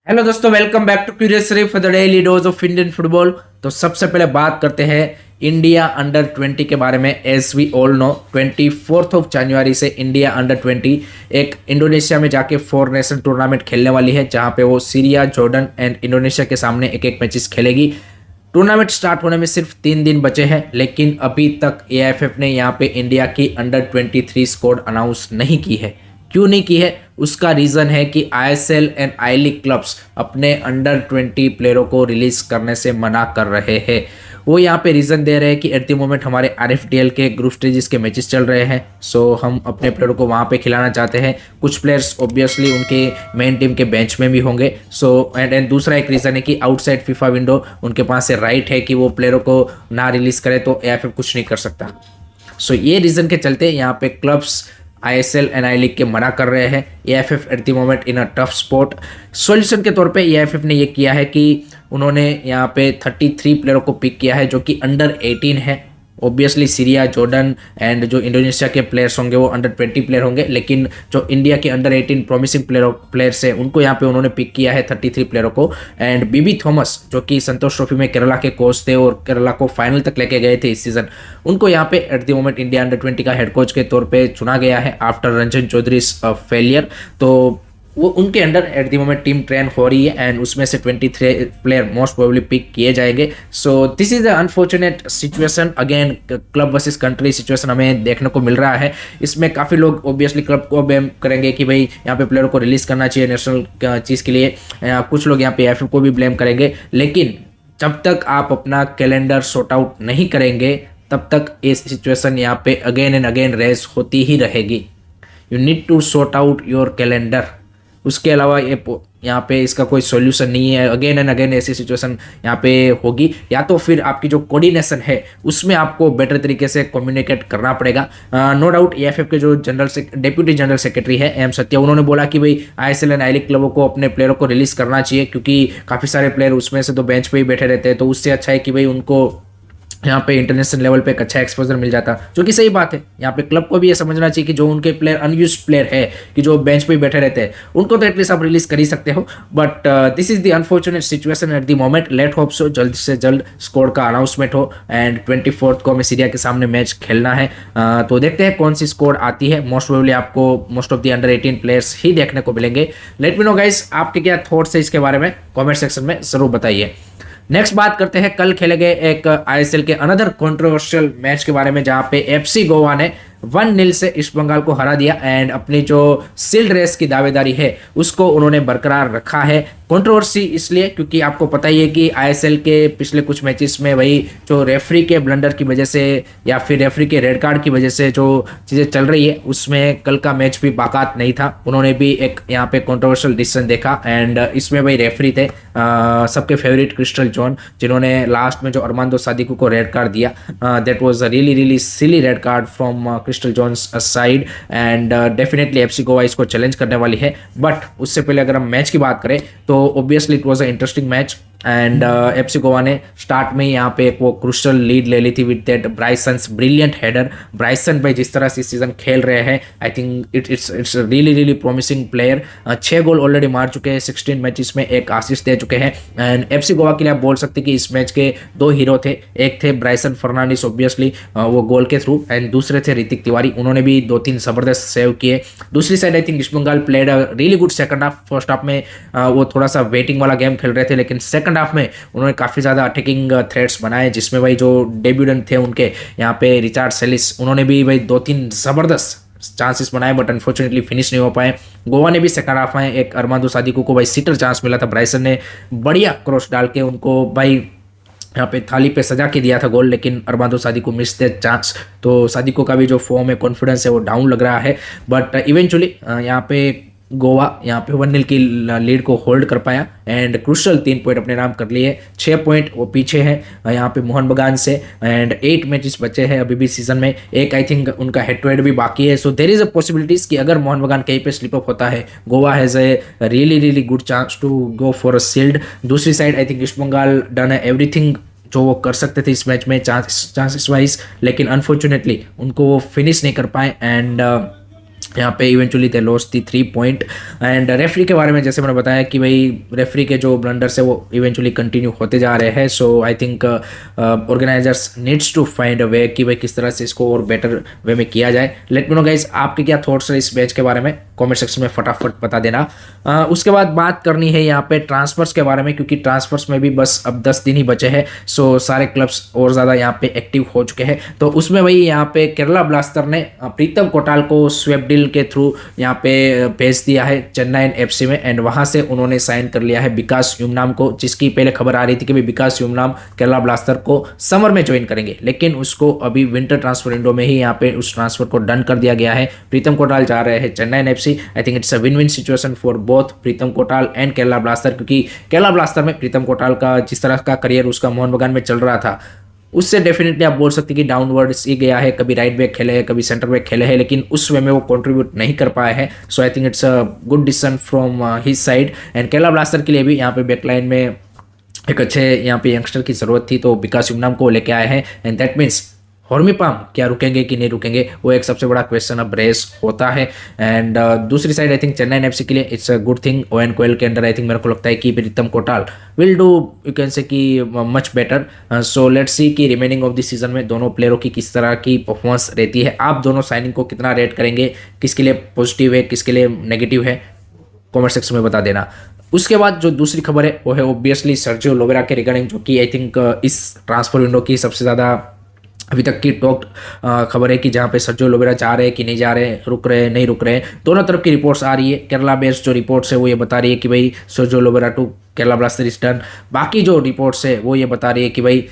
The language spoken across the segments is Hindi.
हेलो दोस्तों, welcome back to curious for the daily dose of Indian football. तो सबसे पहले बात करते हैं इंडिया अंडर 20 के बारे में। एज वी ऑल नो 24 जनवरी से इंडिया अंडर 20 एक इंडोनेशिया में जाके 4 नेशन टूर्नामेंट खेलने वाली है, जहां पे वो सीरिया, जॉर्डन एंड इंडोनेशिया के सामने एक एक मैचेस खेलेगी। टूर्नामेंट स्टार्ट होने में सिर्फ 3 दिन बचे हैं, लेकिन अभी तक एआईएफएफ ने यहाँ पे इंडिया की अंडर 23 स्क्वाड अनाउंस नहीं की है। क्यों नहीं की है? उसका रीज़न है कि ISL and I league clubs अपने अंडर 20 प्लेयरों को रिलीज करने से मना कर रहे हैं। वो यहाँ पे रीज़न दे रहे हैं कि एट द मोमेंट हमारे आरएफडीएल के ग्रुप स्टेजेस के मैचेस चल रहे हैं, सो हम अपने प्लेयरों को वहाँ पे खिलाना चाहते हैं। कुछ प्लेयर्स ऑब्वियसली उनके मेन टीम के बेंच में भी होंगे। सो एंड दूसरा एक रीज़न है कि आउटसाइड फीफा विंडो उनके पास से राइट है कि वो प्लेयरों को ना रिलीज़ करे, तो एआईएफएफ कुछ नहीं कर सकता। सो ये रीज़न के चलते यहाँ पे clubs ISL and I league के मना कर रहे हैं। AIFF eight the moment in a tough spot. Solution के तौर पे एआईएफएफ ने ये किया है कि उन्होंने यहाँ पे 33 प्लेयरों को पिक किया है जो कि अंडर 18 है। ऑब्वियसली सीरिया, जॉर्डन एंड जो इंडोनेशिया के प्लेयर्स होंगे वो अंडर 20 प्लेयर होंगे, लेकिन जो इंडिया के अंडर 18 प्रॉमिसिंग प्लेयर्स हैं उनको यहाँ पे उन्होंने पिक किया है 33 प्लेयरों को। एंड बीबी थॉमस जो कि संतोष ट्रॉफी में केरला के कोच थे और केरला को फाइनल तक लेके गए थे इस सीजन, उनको यहाँ पे eight the moment India under 20 का हेड कोच के तौर पे चुना गया है आफ्टर रंजन चौधरी फेलियर। तो वो उनके under eight the moment team train हो रही है एंड उसमें से 23 प्लेयर मोस्ट प्रोबेबली पिक किए जाएंगे। So this is the unfortunate situation, again club versus country situation हमें देखने को मिल रहा है। इसमें काफ़ी लोग ऑब्वियसली क्लब को ब्लेम करेंगे कि भाई यहाँ पे प्लेयर को रिलीज करना चाहिए नेशनल चीज़ के लिए। कुछ लोग यहाँ पे एआईएफएफ को भी ब्लेम करेंगे, लेकिन जब तक आप अपना कैलेंडर सॉर्ट आउट नहीं करेंगे तब तक ये सिचुएशन यहाँ पे अगेन एंड अगेन रेज होती ही रहेगी। You need to sort out your calendar. उसके अलावा ये यहाँ पे इसका कोई सॉल्यूशन नहीं है। अगेन एंड अगेन ऐसी सिचुएशन यहाँ पे होगी, या तो फिर आपकी जो कोऑर्डिनेशन है उसमें आपको बेटर तरीके से कम्युनिकेट करना पड़ेगा। नो डाउट एआईएफएफ के जो डेप्यूटी जनरल सेक्रेटरी है एम सत्या, उन्होंने बोला कि भाई आईएसएल एंड आई लीग क्लबों को अपने प्लेयरों को रिलीज करना चाहिए, क्योंकि काफ़ी सारे प्लेयर उसमें से तो बेंच पे ही बैठे रहते हैं। तो उससे अच्छा है कि भाई उनको यहाँ पे इंटरनेशनल लेवल पे एक अच्छा एक्सपोजर मिल जाता, जो कि सही बात है। यहाँ पे क्लब को भी ये समझना चाहिए कि जो उनके प्लेयर अनयूज प्लेयर है कि जो बेंच पे बैठे रहते हैं उनको तो एटलीस्ट आप रिलीज कर ही सकते हो। But this is the unfortunate situation at the moment. Let hope so जल्द से जल्द स्कोर का अनाउंसमेंट हो एंड 24 को हमें सीरिया के सामने मैच खेलना है। तो देखते हैं कौन सी स्कोर आती है। मोस्ट प्रोबेबली आपको most of the under 18 players ही देखने को मिलेंगे। लेट मी नो गाइस, आपके क्या थॉट्स है इसके बारे में, कॉमेंट सेक्शन में जरूर बताइए। नेक्स्ट बात करते हैं कल खेले गए एक आईएसएल के अनदर कंट्रोवर्शियल मैच के बारे में, जहां पे एफसी गोवा ने 1-0 से ईस्ट बंगाल को हरा दिया एंड अपनी जो सील्ड रेस की दावेदारी है उसको उन्होंने बरकरार रखा है। कंट्रोवर्सी इसलिए क्योंकि आपको पता ही है कि आईएसएल के पिछले कुछ मैचेस में वही जो रेफरी के ब्लंडर की वजह से या फिर रेफरी के रेड कार्ड की वजह से जो चीज़ें चल रही है उसमें कल का मैच भी बाकात नहीं था। उन्होंने भी एक यहाँ पे कंट्रोवर्शियल डिसीजन देखा एंड इसमें वही रेफरी थे सबके फेवरेट क्रिस्टल जॉन, जिन्होंने लास्ट में जो अरमांदो सादिकू को रेड कार्ड दिया। That was a really really silly red card from Crystal John's side and definitely FC Goa इसको चैलेंज करने वाली है। बट उससे पहले अगर हम मैच की बात करें तो obviously it was a interesting match and FC Goa ने स्टार्ट में ही यहाँ पे एक वो क्रूशल लीड ले ली थी विद दैट ब्राइसन्स ब्रिलियंट हेडर। ब्राइसन भाई जिस तरह से सीजन खेल रहे हैं, आई think it's really really promising player. 6 goal already मार चुके हैं 16 मैचेस में, एक असिस्ट दे चुके हैं एंड एफसी गोवा के लिए आप बोल सकते हैं कि इस मैच के 2 हीरो थे। एक थे ब्राइसन फर्नांडिस ऑब्वियसली वो गोल के थ्रू, एंड दूसरे थे ऋतिक तिवारी, उन्होंने भी 2-3 जबरदस्त सेव किए। दूसरी side I think east Bengal played a really good second half. First half में वो थोड़ा सा वेटिंग वाला गेम खेल रहे थे, लेकिन सेकंड हाफ में उन्होंने काफ़ी ज़्यादा अटैकिंग थ्रेड्स बनाए, जिसमें भाई जो डेब्यूटेंट थे उनके यहाँ पे रिचार्ड सेलिस, उन्होंने भी भाई 2-3 ज़बरदस्त चांसेस बनाए बट अनफॉर्चुनेटली फिनिश नहीं हो पाए। गोवा ने भी सेकंड हाफ में एक अरमांदो सादिकू को भाई सीटर चांस मिला था, ब्राइसन ने बढ़िया क्रॉस डाल के उनको भाई यहाँ पे थाली पे सजा के दिया था गोल, लेकिन अरमांदो सादिकू मिस द चांस। तो सादिकू का भी जो फॉर्म है, कॉन्फिडेंस है, वो डाउन लग रहा है। बट इवेंचुअली यहाँ पे गोवा यहाँ पे 1-0 की लीड को होल्ड कर पाया एंड क्रूशल 3 पॉइंट अपने नाम कर लिए। 6 पॉइंट वो पीछे हैं यहाँ पे मोहन बगान से एंड 8 मैचेस बचे हैं अभी भी सीजन में। एक आई थिंक उनका हेड टू हेड भी बाकी है। So there is a possibilities कि अगर मोहन बगान कहीं पे स्लिप अप होता है, Goa has a really really good chance to go for a shield. दूसरी side I think east Bengal done everything जो वो कर सकते थे इस मैच में चांसेस वाइज, लेकिन अनफॉर्चुनेटली उनको वो फिनिश नहीं कर पाए एंड यहाँ पे eventually they lost the 3 point. And referee के बारे में जैसे मैंने बताया कि भाई रेफरी के जो ब्लंडर्स है वो इवेंचुअली कंटिन्यू होते जा रहे हैं। So I think organisers needs to find a way कि भाई किस तरह से इसको और बेटर वे में किया जाए। लेट मी नो गाइस आपके क्या थॉट्स है इस मैच के बारे में, कमेंट सेक्शन में फटाफट बता देना। उसके बाद बात करनी है यहाँ पे ट्रांसफर्स के बारे में, क्योंकि ट्रांसफर्स में भी बस अब 10 दिन ही बचे हैं। सो सारे क्लब्स और ज़्यादा यहाँ पे एक्टिव हो चुके हैं। तो उसमें भाई यहाँ पे केरला ब्लास्टर ने प्रीतम कोटाल को स्वेप डील के थ्रू यहाँ पे भेज दिया है चेन्नई एफसी में, एंड वहाँ से उन्होंने साइन कर लिया है विकास युमनाम को, जिसकी पहले खबर आ रही थी कि भाई विकास युमनाम केरला ब्लास्टर को समर में ज्वाइन करेंगे, लेकिन उसको अभी विंटर ट्रांसफर विंडो में ही यहाँ पे उस ट्रांसफर को डन कर दिया गया है। प्रीतम कोटाल जा रहे हैं Chennai FC. I think it's a win win situation for both Pritam Kotal and Kerala blaster, क्योंकि केरला ब्लास्टर में प्रीतम कोटाल का जिस तरह का करियर उसका मोहन बगान में चल रहा था, उससे डेफिनेटली आप बोल सकते हैं कि डाउनवर्ड्स ही गया है। कभी राइट बैक खेले हैं, कभी सेंटर बैक खेले हैं, लेकिन उस वे में वो कंट्रीब्यूट नहीं कर पाए हैं। So I think it's a good decision from his side. And Kerala blaster के लिए भी यहाँ पे बैकलाइन में एक अच्छे यहाँ पे यंगस्टर की जरूरत थी, तो विकास युमनाम को लेके आए हैं। एंड दैट मीन्स हॉर्मिपाम क्या रुकेंगे कि नहीं रुकेंगे, वो एक सबसे बड़ा क्वेश्चन अब रेस होता है। एंड दूसरी side I think Chennai FC के लिए it's a good thing. Owen Coyle के अंदर आई थिंक मेरे को लगता है कि Pritam Kotal will do you can say कि much better. So let's see कि रिमेनिंग ऑफ द सीजन में दोनों प्लेयरों की किस तरह की परफॉर्मेंस रहती है। आप दोनों साइनिंग को कितना रेट करेंगे, किसके लिए पॉजिटिव है, किसके लिए नेगेटिव है, कमेंट सेक्शन में बता देना। उसके बाद जो दूसरी खबर है वो है ऑब्वियसली सर्जियो लोबेरा के रिगार्डिंग, जो कि आई थिंक इस ट्रांसफर विंडो की सबसे ज़्यादा अभी तक की टॉक खबर है कि जहाँ पे सर्जियो लोबेरा जा रहे हैं कि नहीं जा रहे हैं, रुक रहे हैं नहीं रुक रहे हैं। दोनों तरफ की रिपोर्ट्स आ रही है। केरला बेस्ड जो रिपोर्ट्स है वो ये बता रही है कि भाई Sergio Lobera to Kerala Blaster is done. बाकी जो रिपोर्ट्स है वो ये बता रही है कि भाई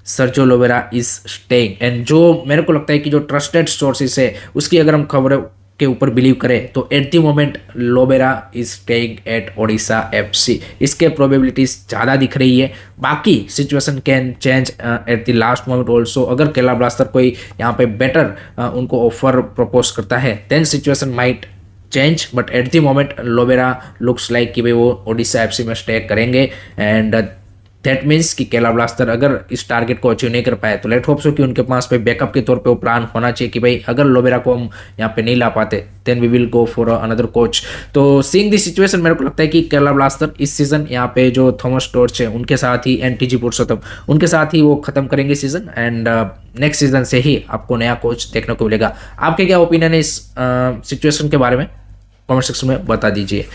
Sergio Lobera is staying. And जो मेरे को लगता है कि जो ट्रस्टेड सोर्सेस है उसकी अगर हम खबर के ऊपर बिलीव करें तो eight the moment Lobera is staying at Odisha FC, इसके प्रोबेबिलिटीज ज़्यादा दिख रही है। बाकी situation can change at the last moment also. अगर केरला ब्लास्टर कोई यहाँ पे बेटर उनको ऑफर प्रपोज करता है then situation might change, but at the moment Lobera looks like कि भाई वो ओडिशा एफसी में स्टे करेंगे। एंड दैट मीन्स कि केरला ब्लास्टर अगर इस टारगेट को अचीव नहीं कर पाए तो लेट होप सो कि उनके पास पे बैकअप के तौर पे वो प्लान होना चाहिए कि भाई अगर लोबेरा को हम यहाँ पे नहीं ला पाते then we will go for another coach. तो सीइंग दिस सिचुएशन मेरे को लगता है कि केरला ब्लास्टर इस सीजन यहाँ पे जो थॉमस टॉर्च है उनके साथ ही एंड टीजी पुरुषोत्तम उनके साथ ही वो खत्म करेंगे सीजन। एंड नेक्स्ट सीजन से ही आपको नया कोच देखने को मिलेगा। आपके क्या ओपिनियन है इस सिचुएशन के बारे में, कमेंट सेक्शन में बता दीजिए।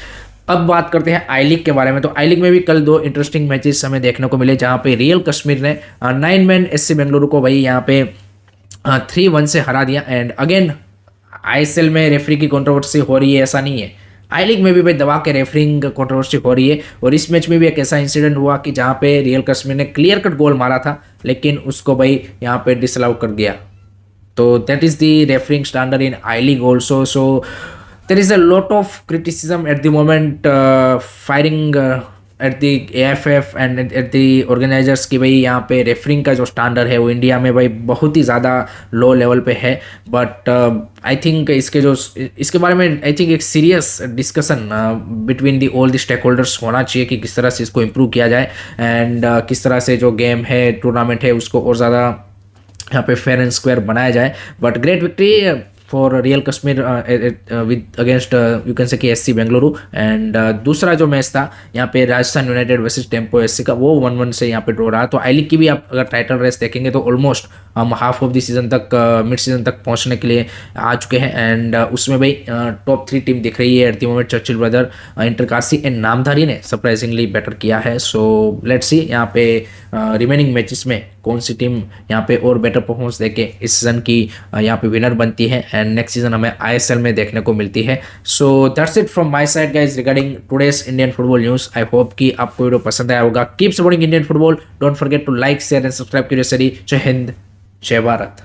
अब बात करते हैं आई लीग के बारे में। तो आई लीग में भी कल 2 इंटरेस्टिंग मैचेस हमें देखने को मिले, जहां पे रियल कश्मीर ने 9 मैन एससी बेंगलुरु को भाई यहाँ पे 3-1 से हरा दिया। एंड अगेन आईएसएल में रेफरी की कंट्रोवर्सी हो रही है, ऐसा नहीं है, आई लीग में भी भाई दबा के रेफरिंग कंट्रोवर्सी हो रही है। और इस मैच में भी एक ऐसा इंसिडेंट हुआ कि जहाँ पे रियल कश्मीर ने क्लियर कट गोल मारा था लेकिन उसको भाई यहाँ पे डिसअलाउ कर दिया। तो that is the referring standard in I league also. So there is a lot of criticism at the moment firing at the AFF and at the organizers कि भाई यहाँ पे रेफरिंग का जो स्टैंडर्ड है वो इंडिया में भाई बहुत ही ज़्यादा लो लेवल पे है। बट आई थिंक इसके बारे में आई थिंक एक serious discussion between the all the stakeholders होना चाहिए कि किस तरह से इसको इम्प्रूव किया जाए एंड किस तरह से जो गेम है टूर्नामेंट है उसको और ज़्यादा यहाँ पे फेयर एंड स्क्वायर बनाया जाए। But great victory for real Kashmir with against you can say कि एससी बेंगलुरु। एंड दूसरा जो मैच था यहाँ पे Rajasthan United versus tempo SC का, वो 1-1 से यहाँ पे ड्रॉ रहा। तो आई लीग की भी आप अगर टाइटल रेस देखेंगे तो ऑलमोस्ट हम हाफ ऑफ द सीजन तक मिड सीजन तक पहुँचने के लिए आ चुके हैं। एंड उसमें भाई टॉप 3 टीम दिख रही है at the moment. Churchill brother, Inter Kashi and Namdhari ने सरप्राइजिंगली बेटर किया है। सो लेट्स सी यहाँ पे रिमेनिंग मैचेस में कौन सी टीम यहाँ पे और बेटर परफॉर्मेंस देके इस सीजन की यहाँ पे विनर बनती है एंड नेक्स्ट सीजन हमें आईएसएल में देखने को मिलती है। So that's it from my side guys regarding today's Indian football news. I hope कि आपको वीडियो पसंद आया होगा। Keep supporting Indian football, don't forget to like share and subscribe curiosity. जय हिंद, जय भारत।